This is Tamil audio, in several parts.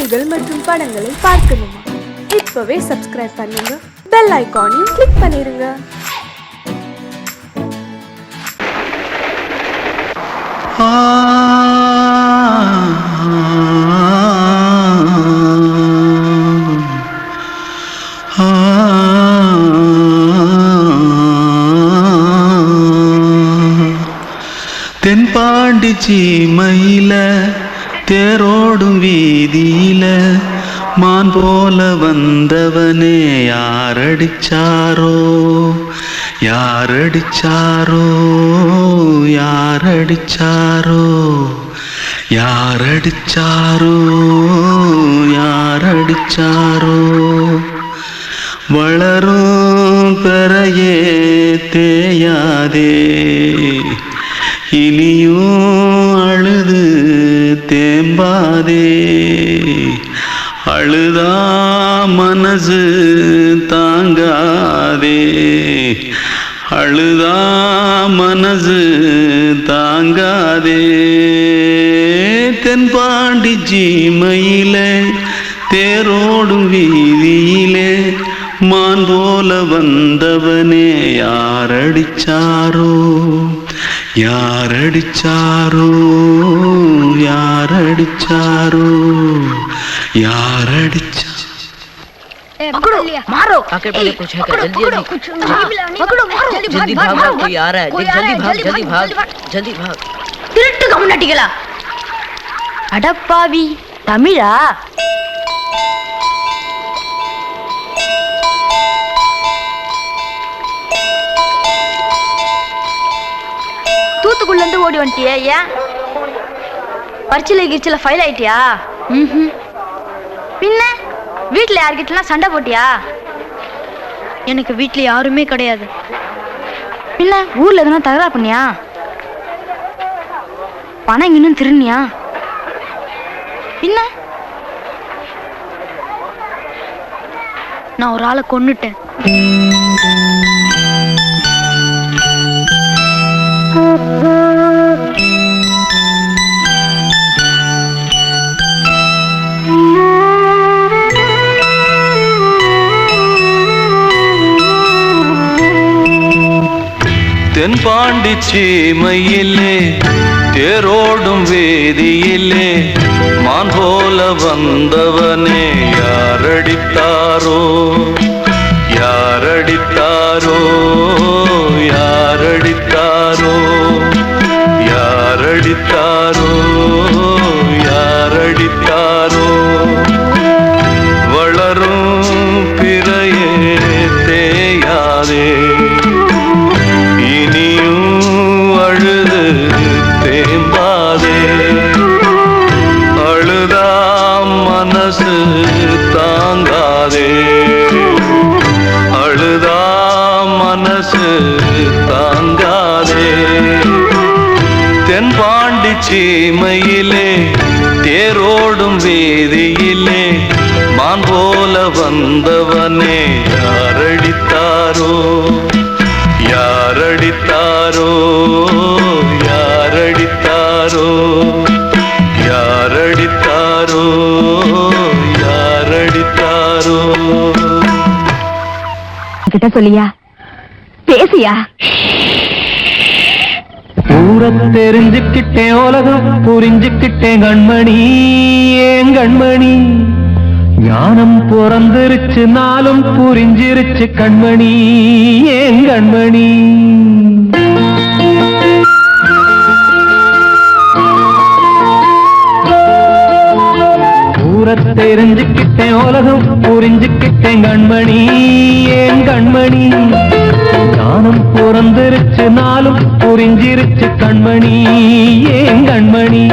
செய்திகள் மற்றும் படங்களை பார்க்கணுமா? இப்பவே சப்ஸ்கிரைப் பண்ணுங்க, பெல் ஐகானையும் கிளிக் பண்ணிருங்க. தென்பாண்டி சீமையில தேரோடும் வீதியில மான் போல வந்தவனே யாரடிச்சாரோ யாரடிச்சாரோ யாரடிச்சாரோ யாரடிச்சாரோ யாரடிச்சாரோ வளரும் பெறையே தேயாதே இனியும் அழுது தேம்பாதே அழுதா மனசு தாங்காதே அழுதா மனசு தாங்காதே தென்பாண்டி சீமையிலே தேரோடும் வீதியிலே மான் போல வந்தவனே யாரடிச்சாரோ யாரடிச்சாரோ யாரடிச்சாரோ यारडिचा पकड़ो मारो आके पहले कुछ है क्या जल्दी पकड़ो मारो जल्दी भाग भाग कोई आ रहा है जल्दी भाग जल्दी भाग திருட்டு கம்முனட்டிகளா அடப்பாவி தமிழா தூத்துக்குள்ள இருந்து ஓடி வந்துட்டியா? ஏன் பரிச்சையில கிரிச்சில ஃபைல் ஆயிட்டியா? பின்ன வீட்டுல யார்கிட்டலாம் சண்டை போட்டியா? எனக்கு வீட்டுல யாருமே கிடையாது. பின்ன ஊர்ல எதுனா தகராறு பண்ணியா? பணம் இன்னும் திருநியா? பின்ன நான் ஒரு ஆளை கொன்னுட்டேன். தென்பாண்டி சீமையிலே தேரோடும் வேதியிலே மான் போல வந்தவனே யாரடித்தாரோ யாரடித்தாரோ யாரடித்தாரோ யாரடித்தாரோ யாரடித்தாரோ வளரும் பிறையே தேயாதே அழுது தேம்பாதே அழுதா மனசு தாங்காதே அழுதா மனசு தாங்காதே தென்பாண்டி சீமையிலே தேரோடும் வேதியிலே மான் போல வந்தவனே யாரடித்தாரோ யாரடித்தாரோ யாரடித்தாரோ யாரடித்தாரோ யாரடித்தாரோ கிட்ட சொல்லியா பேசியா? ஊரை தெரிஞ்சுக்கிட்டேன் உலகம் புரிஞ்சுக்கிட்டேன் கண்மணி ஏன் கண்மணி ஞானம் பிறந்திருச்சு நாளும் புரிஞ்சிருச்சு கண்மணி ஏன் கண்மணி ஊரை தெரிஞ்சுக்கிட்டேன் உலகம் புரிஞ்சுக்கிட்டேன் கண்மணி ஏன் கண்மணி ஞானம் பிறந்திருச்சு நாளும் புரிஞ்சிருச்சு கண்மணி ஏன் கண்மணி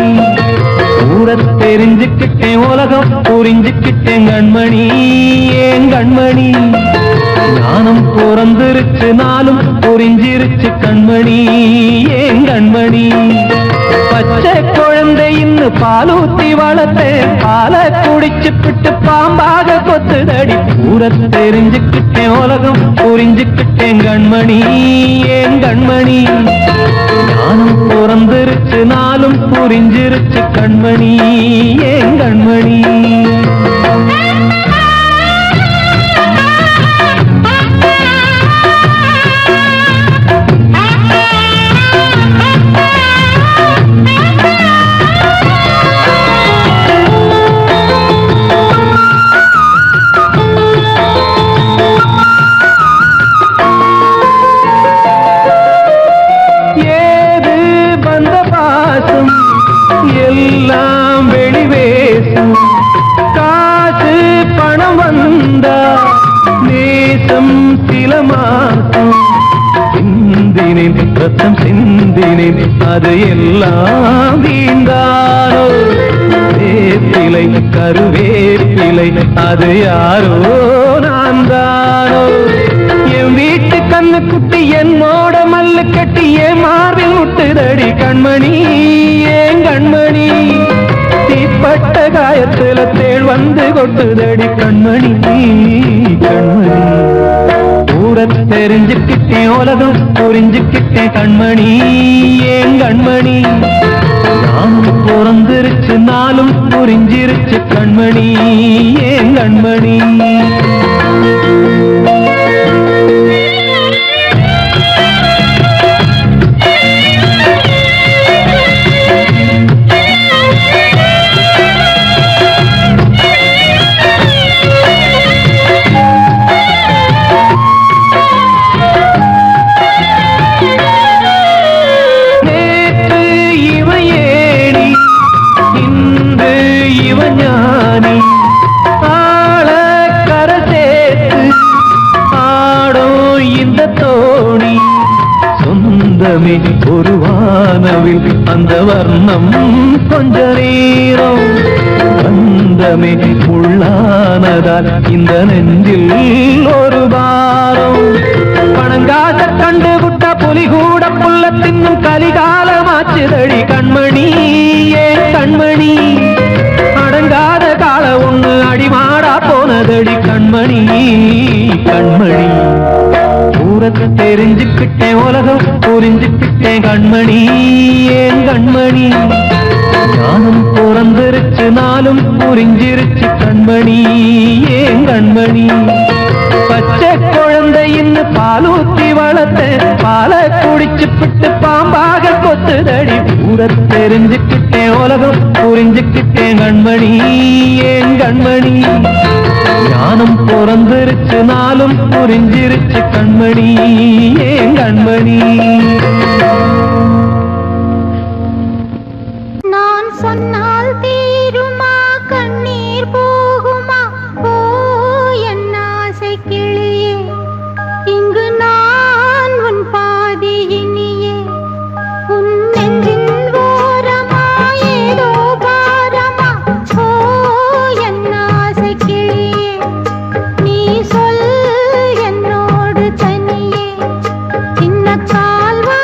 ஊரை தெரிஞ்சுக்கிட்டேன் உலகம் புரிஞ்சுக்கிட்டேன் கண்மணி ஏன் கண்மணி ஞானம் பிறந்திருச்சு நாளும் புரிஞ்சிருச்சு கண்மணி ஏன் கண்மணி பச்சை குழந்தை இன்னும் பாலூத்தி வளர்த்தேன் பாலை குடிச்சுப்பிட்டு பாம்பாக கொத்துதடி ஊரை தெரிஞ்சுக்கிட்டேன் உலகம் புரிஞ்சுக்கிட்டேன் கண்மணி ஏன் கண்மணி ஞானம் பிறந்திருச்சு நாளும் புரிஞ்சிருச்சு கண்மணி ஏன் கண்மணி நித்தம் சில மாசம் சிந்தினேன் ரத்தம் சிந்தினேன் அது எல்லாம் வீண்டானோ வேப்பிலை கருவேப்பிலை அது யாரோ நான் தானோ என் வீட்டு கண்ணு குட்டி என்னோட மல்லு கட்டி என் மார்பில் முட்டுதடி கண்மணி ஏன் கண்மணி தீப்பட்ட காயத்துல தேள் வந்து கொட்டுதடி கண்மணி கண்மணி கூட தெரிஞ்சுக்கிட்டேன் உலகம் புரிஞ்சுக்கிட்டேன் கண்மணி ஏன் கண்மணி நானும் பிறந்திருச்சு நாளும் புரிஞ்சிருச்சு கண்மணி ஏன் கண்மணி ஒரு வானவில் அந்த வர்ணம் கொஞ்ச நேரம் வந்தமே உள்ளானதால் இந்த நெஞ்சில் ஒரு பாரம் பணங்காத கண்டு விட்ட புலி கூட புல்ல தின்னும் கலிகாலமாச்சுதடி கண்மணி ஏன் கண்மணி அடங்காத கால ஒண்ணு அடிமாடா போனதடி கண்மணி கண்மணி ஊரத்தை தெரிஞ்சுக்கிட்டேன் உலகம் புரிஞ்சுக்கிட்டேன் கண்மணி ஏன் கண்மணி ஞானம் பிறந்திருச்சு நாளும் புரிஞ்சிருச்சு கண்மணி ஏன் கண்மணி பச்சை குழந்தை இன்னும் பாலூத்தி வளர்த்த பால குடிச்சு பிட்டு பாம்பாக கொத்துதடி ஊரத்தை தெரிஞ்சுக்கிட்டேன் உலகம் புரிஞ்சுக்கிட்டேன் கண்மணி ஏன் கண்மணி ஞானம் பிறந்திருச்சு நாளும் புரிஞ்சிருச்சு கண்மணி ஏன் கண்மணி நான் சொன்னால் தீருமா கண்ணீர் போகுமா ஓ என் ஆசை கிளியே இங்கு நான் உன் பாதி இனியே உன் நெஞ்சின் ஓரமா ஏதோ பாரமா ஓ என் ஆசை கிளியே நீ சொல் என்னோடு தனியே சின்ன கால்வா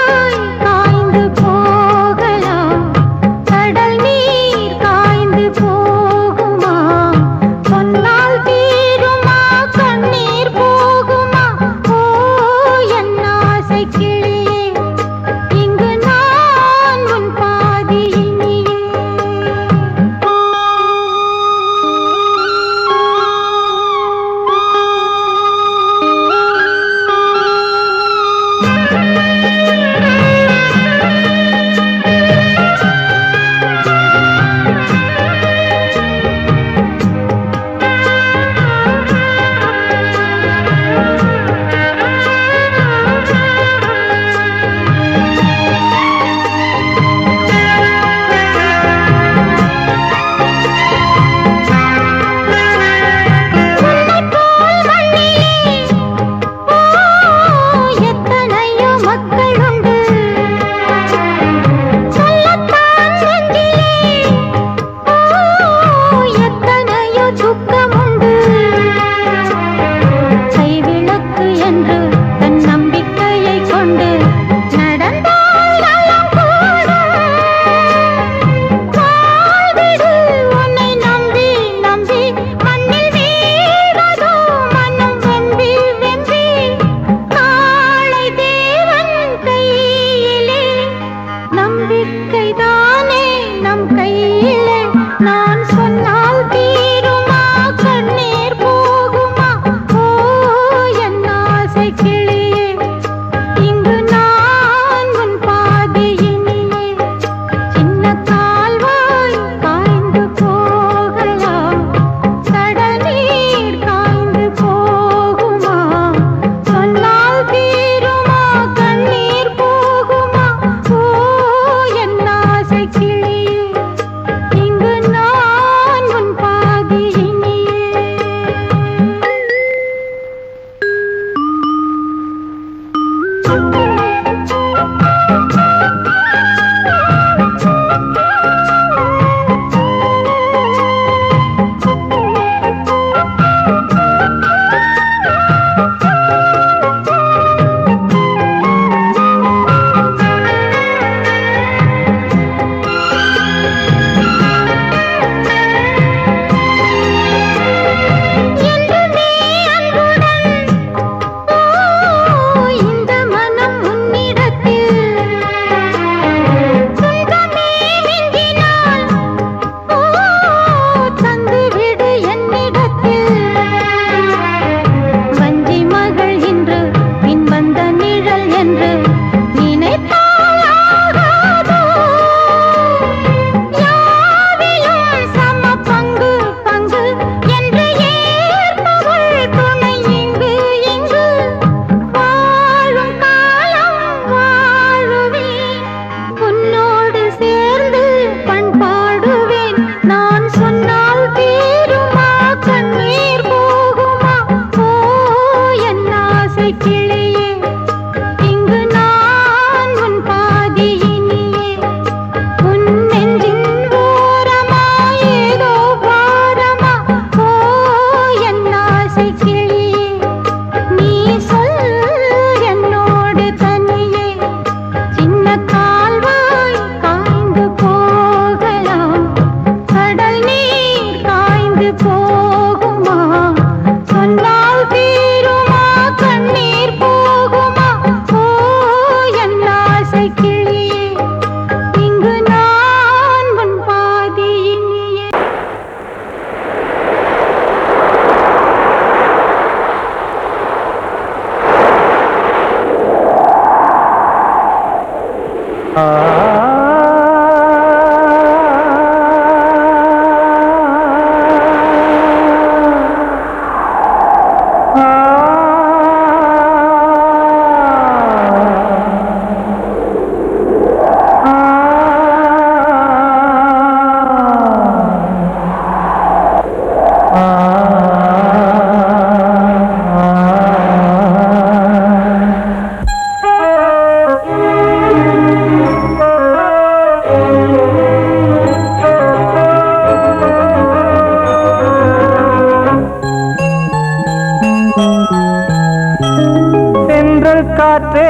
காற்றே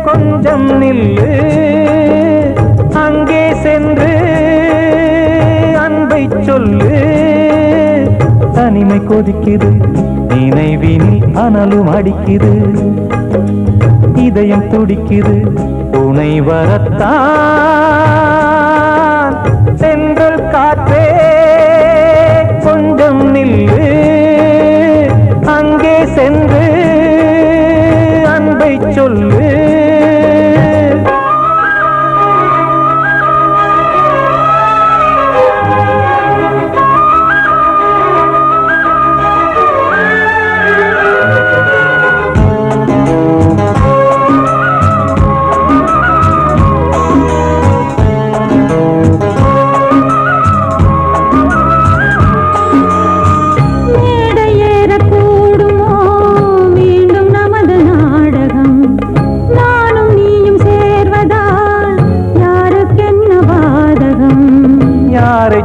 கொஞ்சம் நில்லு, அங்கே சென்று அன்பை சொல்லு. தனிமை கொதிக்குது, நினைவினில் அனலும் அடிக்குது, இதயம் துடிக்குது துணை வரத்தான். சென்றல் காற்றே கொஞ்சம் நில்லு, அங்கே சென்று அன்பை சொல்லு.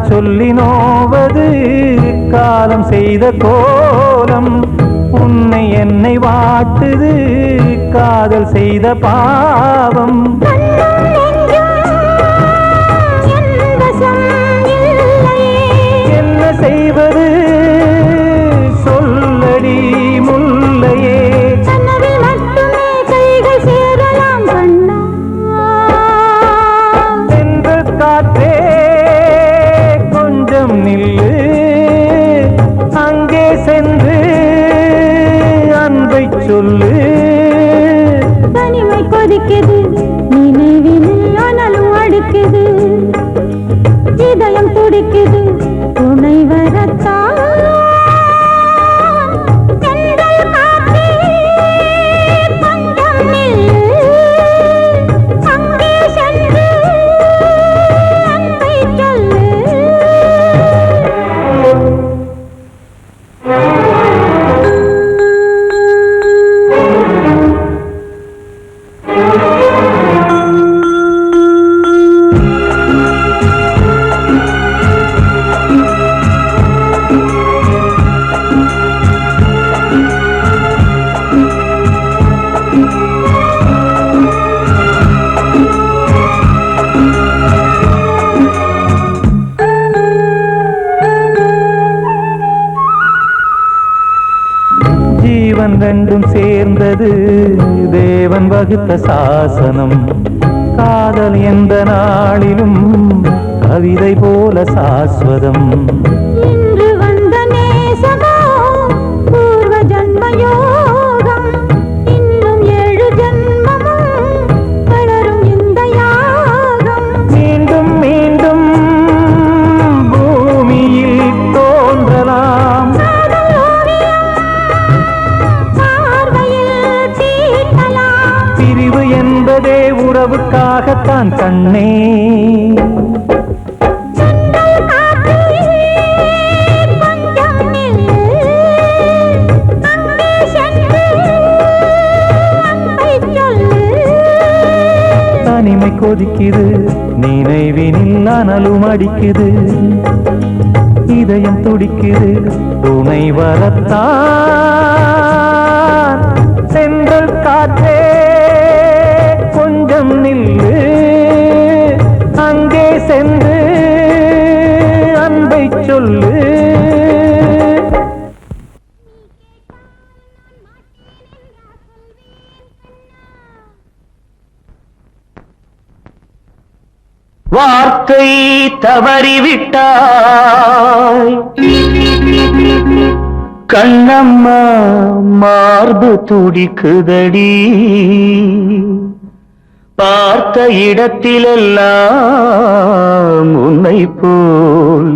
சொல்லி நோவது காலம் செய்த கோலம், உன்னை என்னை வாட்டுது காதல் செய்த பாவம். என்ன செய்வது சொல்லடி முல்லையே, சென்ற காற்றே நில்லு, அங்கே சென்று அன்பை சொல்லு. தனிமை கொதிக்குது, நினைவினில் அனலும் அடிக்குது, இதயம் துடிக்குது துணை வரத்தான். ரெண்டும் சேர்ந்தது தேவன் வகுத்த சாசனம். காதல் எந்த நாளிலும் கவிதை போல சாஸ்வதம். இன்று வந்த நேசமோ பூர்வ ஜன்ம யோகம், இன்னும் 7 ஜன்மமும் வளரும் இந்த யாகம். மீண்டும் மீண்டும் பூமியில் தோன்றலாம், பிரிவு என்பதே உறவுக்காகத்தான் கண்ணே. தனிமை கொதிக்குது, நினைவினில் அனலும் அடிக்குது, இதயம் துடிக்குது துணை வரத்தான். சென்றல் காற்றே கொஞ்சம் நில்லு, அங்கே சென்று அன்பை சொல்லு. வார்த்தை தவறிவிட்டாய் கண்ணம்மா, மார்பு துடிக்குதடி, பார்த்த இடத்திலெல்லாம் உன்னை போல்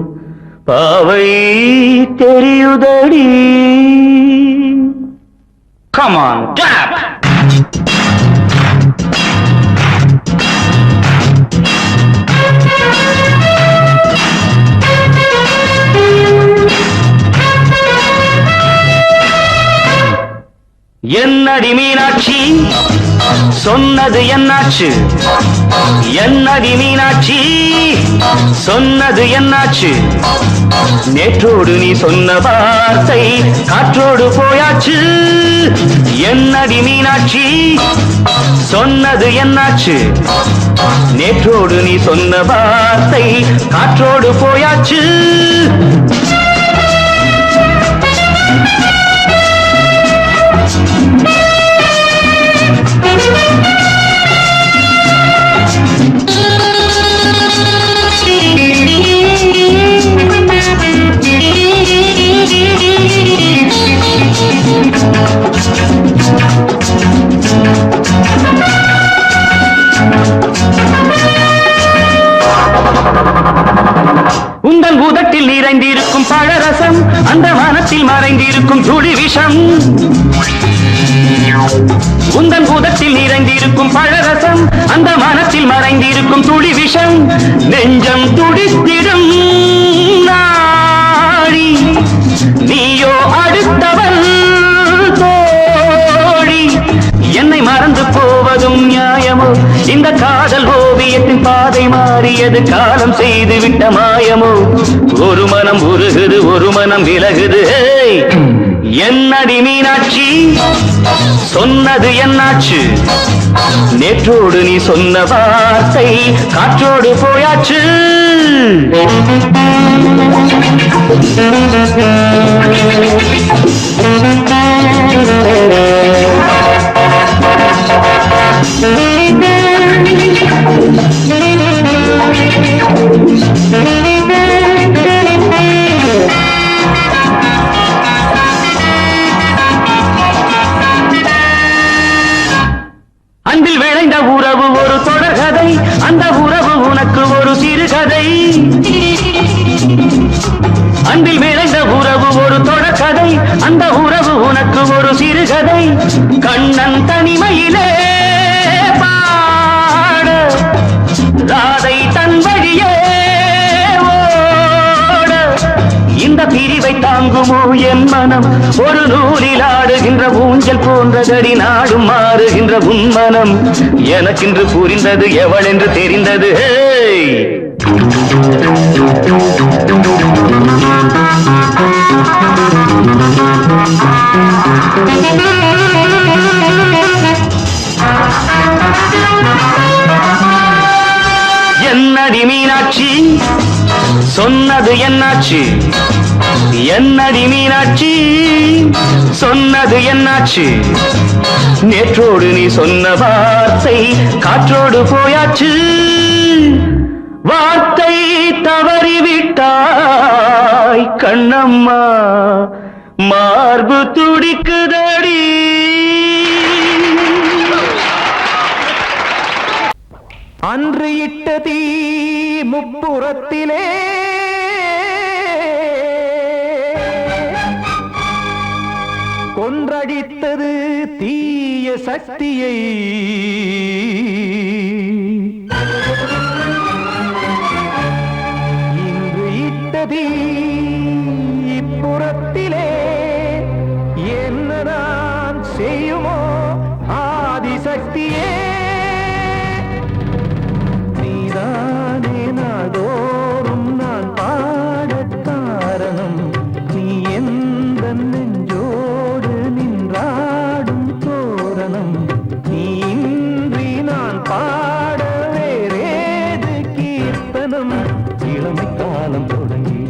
பாவை தெரியுதடி. Come on, clap! என்னடி மீனாட்சி சொன்னது என்னாச்சு? என்னடி மீனாட்சி சொன்னது என்னாச்சு? நேற்றோடு நீ சொன்ன வார்த்தை காற்றோடு போயாச்சு. என்னடி மீனாட்சி சொன்னது என்னாச்சு? நேற்றோடு நீ சொன்ன வார்த்தை காற்றோடு போயாச்சு. உந்தன் உதட்டில் நிறைந்திருக்கும் பழரசம் அந்த வானத்தில் மறைந்திருக்கும் துளி விஷம். உந்தன் உதட்டில் நிறைந்திருக்கும் பழரசம் அந்த வானத்தில் மறைந்திருக்கும் துளி விஷம். நெஞ்சம் துடித்திடும் நாடி நீயோ அடுத்தவன் தோழி. என்னை மறந்து போவதும் நியாயமோ? இந்த காதல் ஓவியத்தின் பாதை மாறியது காலம் செய்து விட்ட மாயமோ? ஒரு மனம் உருகுது ஒரு மனம் விலகுது. என்னடி மீனாட்சி சொன்னது என்னாச்சு? நேற்றோடு நீ சொன்ன வார்த்தை காற்றோடு போயாச்சு. அன்பில் விளைந்த உறவு ஒரு தொடர்கதை, அந்த உறவு உனக்கு ஒரு சிறுகதை. அன்பில் விளைந்த உறவு ஒரு தொடர்கதை, அந்த உறவு உனக்கு ஒரு சிறுகதை. கண்ணன் தனிமையிலே பாட ராதை தன் வழியே ஓட. இந்த பிரிவை தாங்குமோ என் மனம்? ஒரு நூலில் ஆடுகின்ற ஊஞ்சல் போன்றதடி நாடும் மாறுகின்ற உன் மனம். எனக்கென்று புரிந்தது எவள் என்று தெரிந்தது. என்னடி மீனாட்சி சொன்னது என்னாச்சு? என்னடி மீனாட்சி சொன்னது என்னாச்சு? நேற்றோடு நீ சொன்ன வார்த்தை காற்றோடு போயாச்சு. வார்த்தை தவறிவிட்டாய் கண்ணம்மா, மார்பு துடிக்குதடி. அன்று இட்ட தீ முப்புறத்திலே கொன்றடித்தது தீய சக்தியை. இன்று இட்ட தீ இப்புறத்திலே என்னதான் செய்யுமோ ஆதிசக்தியே. நீதானே நாள்தோறும் நான் பாடக் காரணம். நீ எந்த நெஞ்சோடு நின்றாடும் தோரணம். நீ இன்றி நான் பாட வேறேது கீர்த்தனம். இளமை காலம் தொடங்கி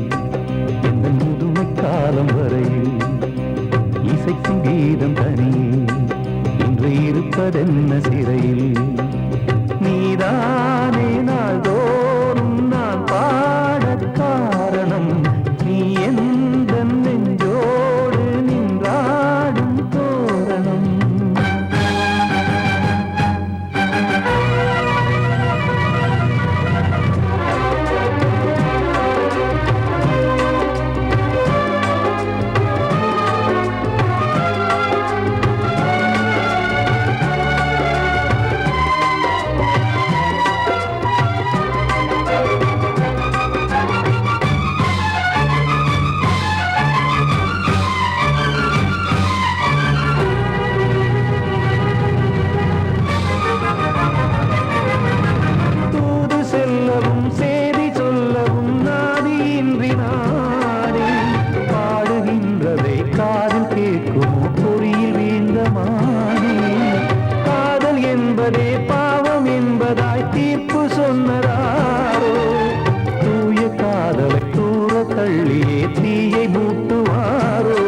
தீயை மூட்டுவாரோ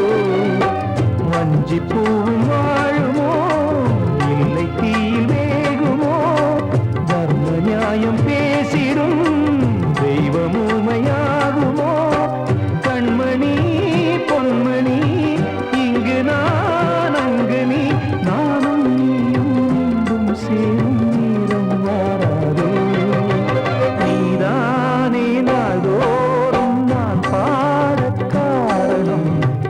வஞ்சி பூவும் வாழுமோ இல்லை தீயில் வேகுமோ தர்ம நியாயம் பேசிடும் தெய்வம் ஊமையாகுமோ கண்மணி பொன்மணி இங்கு நான் அங்கு நீ நானும் நீயும் மீண்டும் சேரும் நேரம் வாராதோ நீதானே நாள்தோறும் நான் பாடக் காரணம்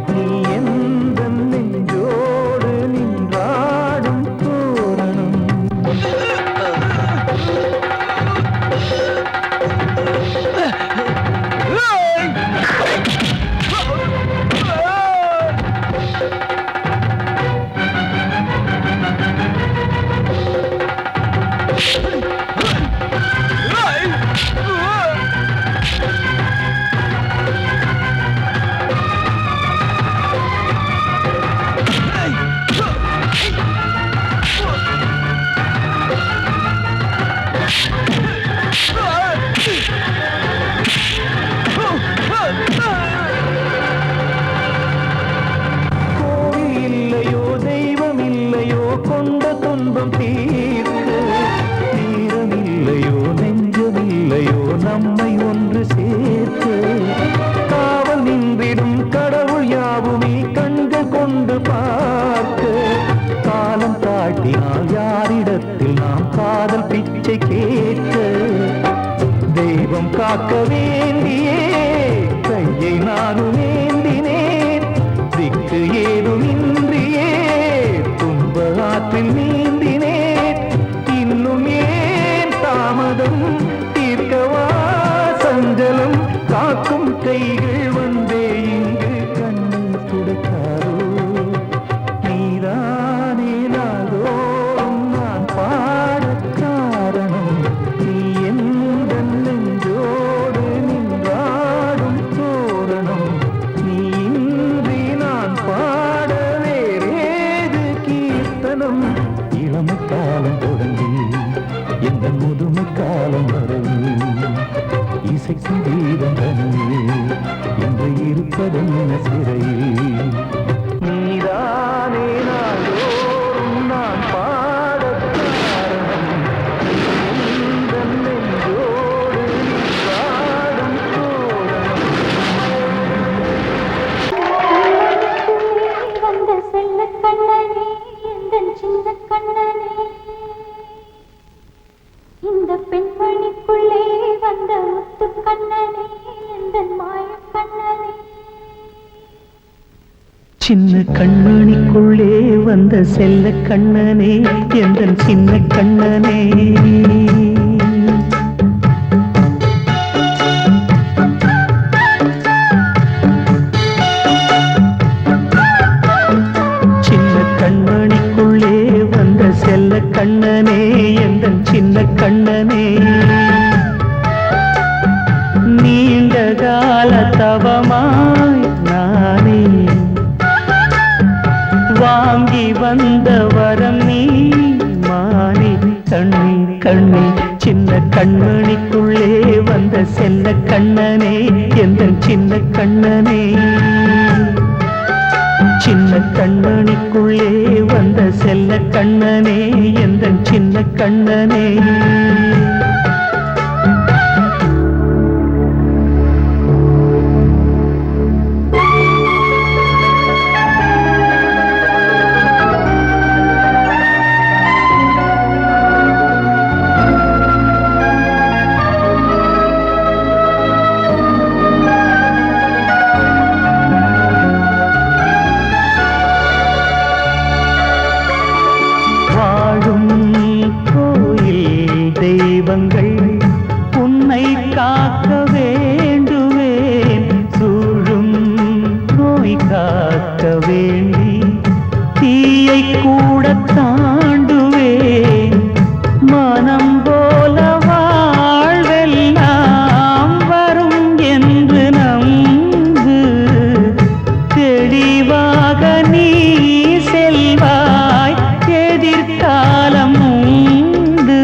நீ எந்த நெஞ்சோடு நின்றாடும் தோரணம் கோவில் இல்லையோ தெய்வம் இல்லையோ கொண்ட துன்பம் தீர்க்க நேரம் இல்லையோ நெஞ்சம் இல்லையோ நம்மை ஒன்று சேர்க்க காவல் நின்றிடும் கடவுள் யாவுமே கண்கள் கொண்டு பார்க்க காலம் காட்டினால் யாரிடத்தில் நாம் காதல் பிச்சை கேட்க தெய்வம் காக்க வேண்டியே கையை நானும் ஏந்தினேன் திக்கு ஏதும் இன்றியே துன்ப ஆற்றில் நீந்தினேன் இன்னும் ஏன் தாமதம் தீர்க்கவா சஞ்சலம் காக்கும் கைகள் வந்தே இங்கு கண்ணீர் துடைக்காரோ நீதானே நாள்தோறும் நான் பாடக் காரணம் நீ எந்த நெஞ்சோடு நின்றாடும் தோரணம் நீ இன்றி நான் பாட வேறேது கீர்த்தனம் இளமை காலம் தொடங்கி எந்த முதுமை காலம் வரையில் இசைக்கும் வீதம் தனியே என்று இருப்பதென்ன சிறையில் நீதானே நாள்தோறும் நான் பாடக் காரணம் எந்த நெஞ்சோடு நின்றாடும் தோரணம் வந்த செல்ல கண்ணனே எந்தன் சின்ன கண்ணனே இந்த பெண்மணிக்குள்ளே வந்த முத்து கண்ணனே எந்தன் மாய கண்ணனே சின்ன கண்மணிக்குள்ளே வந்த செல்ல கண்ணனே எந்தன் சின்ன கண்ணனே சின்ன கண்மணிக்குள்ளே வந்த செல்ல கண்ணனே எந்தன் சின்ன கண்ணனே நீண்ட கால தவமாய் நானே வாங்கி வந்த வரம் நீ மானே கண்ணே கண்ணே சின்ன கண்மணிக்குள்ளே வந்த செல்ல கண்ணனே எந்தன் சின்ன கண்ணனே சின்ன கண்மணிக்குள்ளே வந்த செல்ல கண்ணனே எந்தன் சின்ன கண்ணனே வாழும் கோயில் தெய்வங்கள் உன்னை காக்க வேண்டுவேன் சூழும் நோய் காக்க வேண்டி தீயை கூட தாண்டுவேன் மனம் போல வாழ்வெல்லாம் வரும் என்று நம்பு தெளிவாக நீ செல்வாய் எதிர்காலம் உண்டு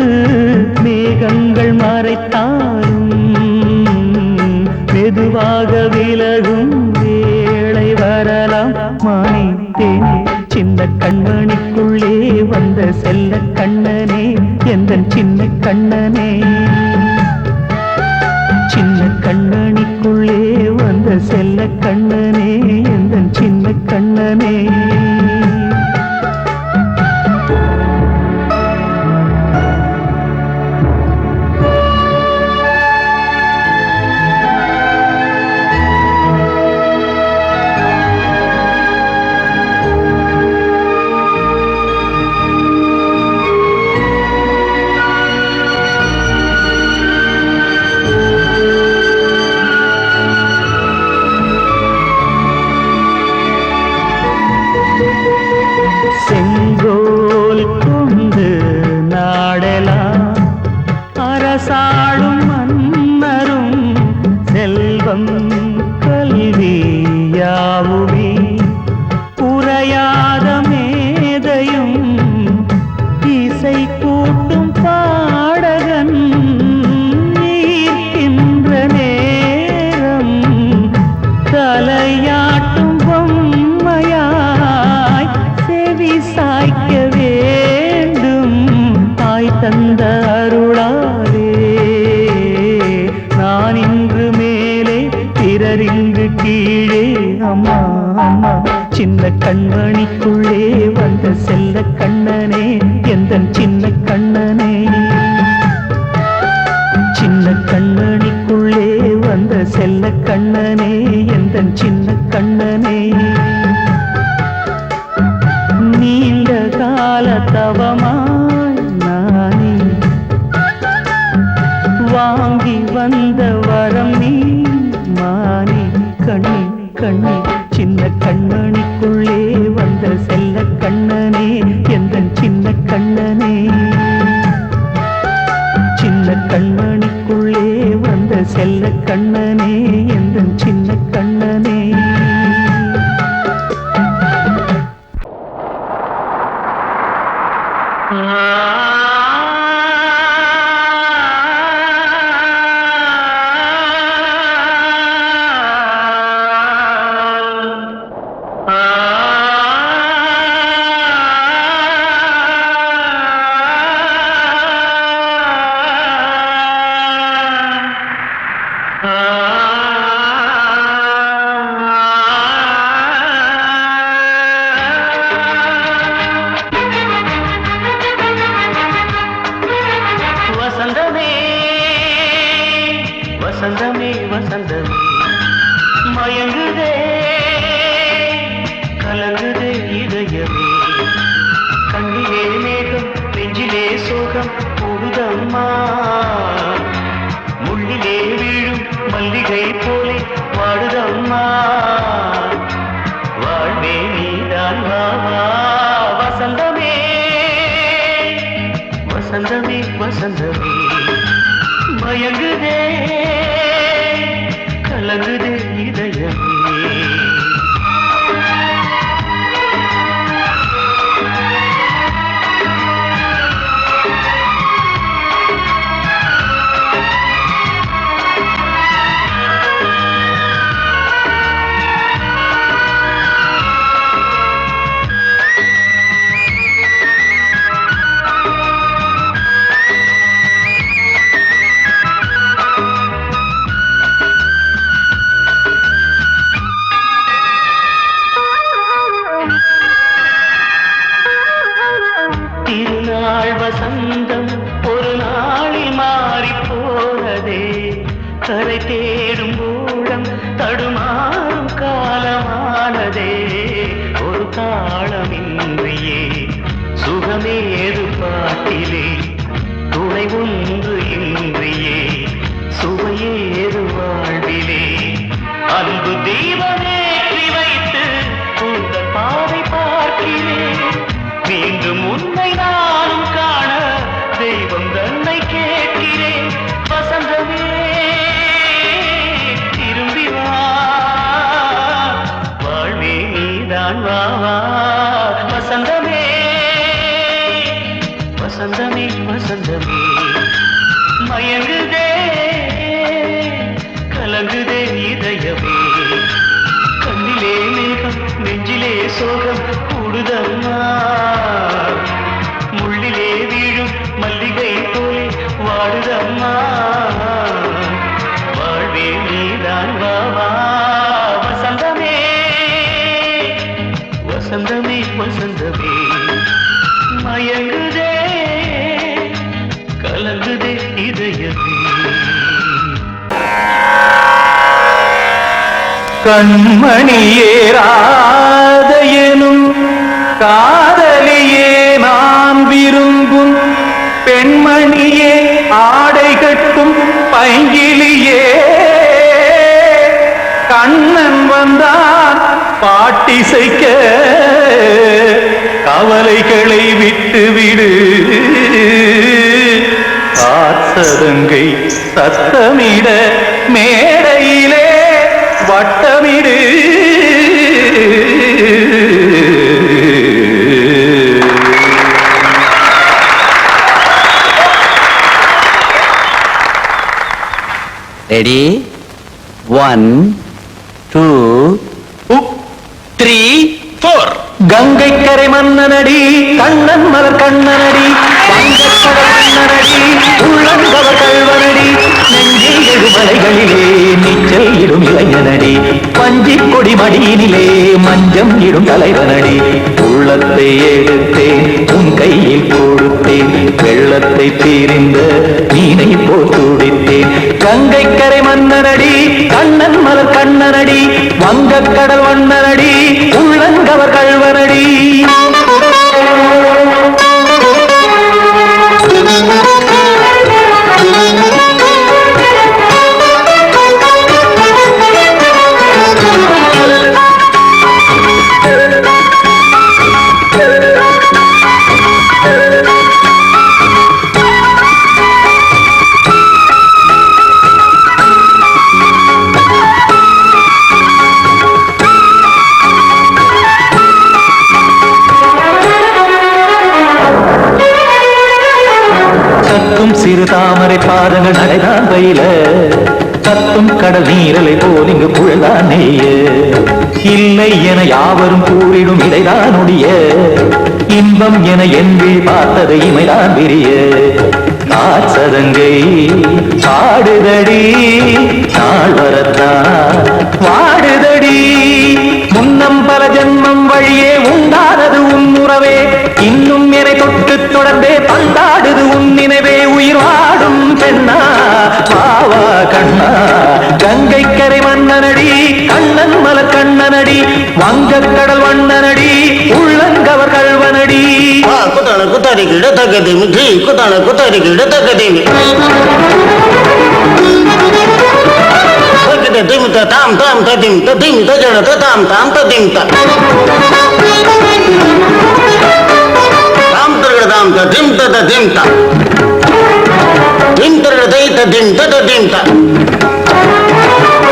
மேகங்கள் மறைத்தாலும் மெதுவாக விலகும் சின்ன கண்மணிக்குள்ளே வந்த செல்ல கண்ணனே எந்தன் சின்ன கண்ணனே சின்ன கண்ணனிக்குள்ளே வந்த செல்ல கண்ணனே எந்தன் சின்ன கண்ணனே செங்கோல் கொண்டு நாடலாம் அரசாளும் மன்னரும் செல்வம் கல்வியாவுமே உரையாத மேதையும் இசை கூட்டும் பாடகன் ஈர்க்கின்ற நேரம் தலையாட்டும் பொம்மையாய் செவி சாய்க்க வேண்டும் தாய் தந்த அருளாலே நான் இன்று மேலே பிறர் இங்கு கீழே அம்மா அம்மா சின்ன கண்மணிக்குள்ளே வந்த செல்ல கண்ணனே எந்தன் சின்ன கண்ணனே சின்ன கண்ணனிக்குள்ளே வந்த செல்ல கண்ணனே எந்தன் சின்ன கண்ணனே நீண்ட கால தவமாய் நானே வாங்கி வந்த வரம் நீ மானே கண்ணி கண்ணி சின்ன கண்ணனிக்குள்ளே வந்த செல்ல கண்ணனே எந்தன் சின்ன கண்ணனே சின்ன கண்ணனிக்குள்ளே வந்த செல்ல கண்ணனே எந்தன் சின்ன கண்ணனே வசந்தமே வசந்தமே வசந்தமே மயங்குதே கலங்குதே இதயமே கண்ணிலே மேகம் நெஞ்சிலே சோகம் கூடுதம்மா முள்ளிலே வீழும் மல்லிகை போலே வாடுதம்மா வாழ்வே நீதான் வாவா வசந்தமே வசந்தமே வசந்தமே மயங்குதே கலங்குதே இதயமே திருநாள் வசந்தம் ஒரு நாளில் மாறி போனதே கரை தேடும் ஊழம் தடுமாறும் காலமானதே ஒரு தாளமின்றியே சுகமேது பாட்டிலே துணை ஒன்று இன்றியே சுவையேது வாழ்விலே அன்பு தீபமேற்றி வைத்து உங்கள் பாதை பார்க்கிறேன் மீண்டும் உன்னை நானும் காண தெய்வம் தன்னை கேட்கிறேன் வசந்தமே திரும்பி வா வாழ்வே நீதான் வா வா வசந்தமே வசந்தமே வசந்தமே மயங்குதே வசந்தமே வசந்தமே மயங்குதே கலங்குதே இதயமே கண்மணியேராத எனும் காதலியே நான் விரும்பும் பெண்மணியே ஆடை கட்டும் பைங்கிலியே கண்ணன் வந்தான் பாட்டிசைக்க கவலைகளை விட்டு விடு காத்ததங்கை சத்தமிட மேடையிலே வட்டமிடு ரெடி 1 2 3 4 கங்கை கரை மன்னனடி கண்ணன் மலர் கண்ணனடி வங்கக்கடல் மன்னனடி உள்ளங்கவர் கல்வனடி நெஞ்சில் எழுமலைகளிலே நீச்சல் இடும் இளைஞனடி பஞ்சி கொடி மடியினிலே மஞ்சம் இடும் தலைவனடி உள்ளத்தை எடுத்தேன் உன் கையில் கொடுத்தேன் வெள்ளத்தை தீரிந்த மீனை போல் துடித்தேன் கங்கை கரை மன்னனடி கண்ணன் மலர் கண்ணனடி வங்கக்கடல் மன்னனடி உள்ளங்கவர் கல்வனடி சிறு தாமரை பாதங்கள் நடைதான் பயில கத்தும் கடல் நீரலை போல் இங்கு புழதான் நெய்ய இல்லை என யாவரும் கூறிடும் இடைதான் ஒடிய இன்பம் என என்பி பார்த்தது இமைதான் விரிய காச்சதங்கை பாடுதடி நாள் வரத்தான் வாடுதடி முன்னம் பல ஜென்மம் வழியே உண்டானது உன் உறவே இன்னும் என்னை தொட்டு தொடர்ந்தே பந்தாடுது உன் நினைவே உயிர் வாடும் பெண்ணா பாவா கண்ணா கங்கை கரை மன்னனடி கண்ணன் மலர் கண்ணனடி வங்கக்கடல் வண்ணனடி உள்ளங்கவர் கல்வனடி குத்தான குத்தாரி கிட தக்கதேமி ஜி குத்தான குத்தாரி கிட தக்கதேமி திம் தாம் தாம் ததிம் ததிம் தஜட தாம் தாம் ததிம் தாம் தாம் ததிம் ததிம் தாம் திம் தர தை ததிம் ததிம் தாம்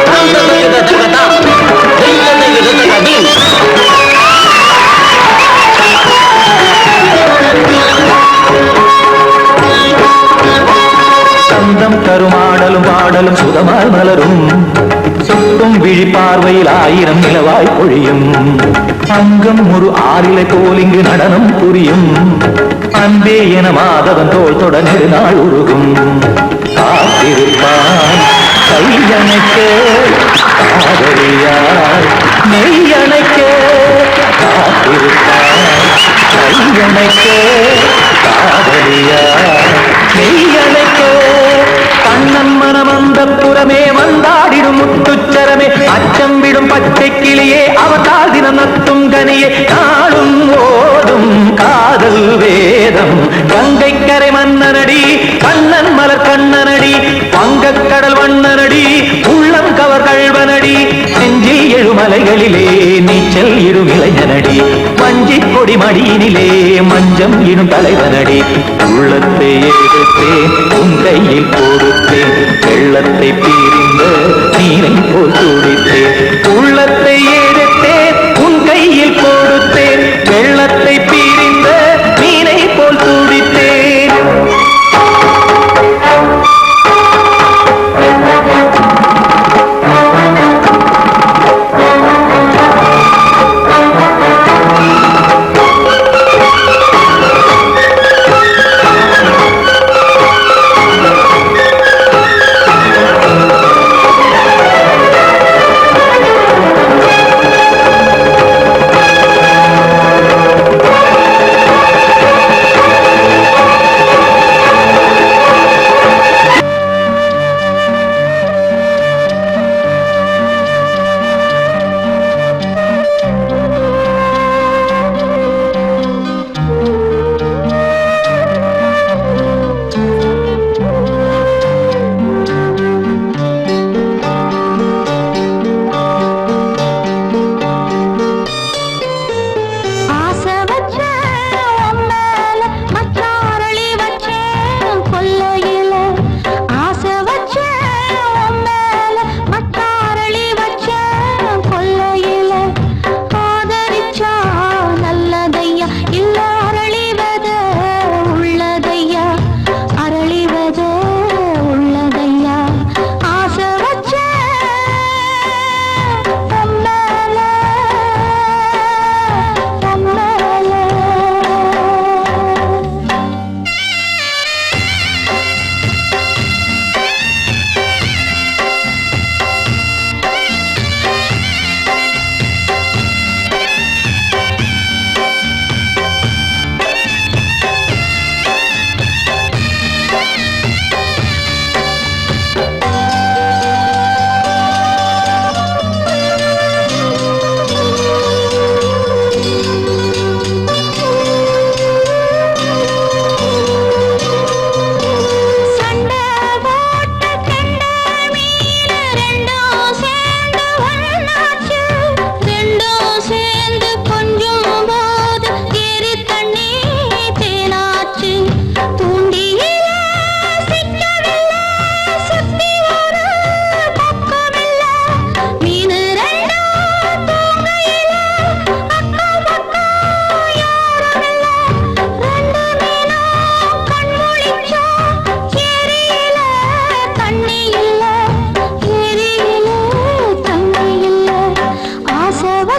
தாம் ததிம் ததிம் தாம் திம் ததிம் ததிம் சந்தம் கருமாடலும் பாடலும் சுதமாய் மலரும் சுட்டும் விழி பார்வையில் ஆயிரம் நிலவாய் பொழியும் அங்கம் ஒரு ஆறிலை போல் இங்கு நடனம் புரியும் அன்பே என மாதவன் தோல் தொட நெடுநாள் உருகும் காத்திருப்பான் கையணைக்க காதலியாய் நெய்யணைக்க காத்திருப்பான் கையணைக்க காதலியாய் நெய்யணைக்க கண்ணன் மனம் அந்த புறமே வந்தாடிடும் முத்துச்சரமே அச்சம் விடும் பச்சை கிளியே அவதால் தினம் நத்தும் கனியே நாளும் ஓடும் காதல் வேதம் கங்கை கரை மன்னனடி கண்ணன் மலர் கண்ணனடி வங்கக்கடல் வண்ணனடி உள்ளம் கவர் கல்வனடி நெஞ்சில் எழுமலைகளிலே நீச்சல் இடும் இளைஞனடி வஞ்சி கொடி மடியினிலே மஞ்சம் இடும் தலைவனடி உள்ளத்தை எடுத்தேன் உன் கையில் கொடுத்தேன் வெள்ளத்தை பீரிந்த நீரை போல் துடித்தேன் உள்ளத்தை எடுத்தேன் உன் கையில் கொடுத்தேன் வெள்ளத்தை பீரிந்த நீரை போல் துடித்தேன்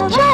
போச்சே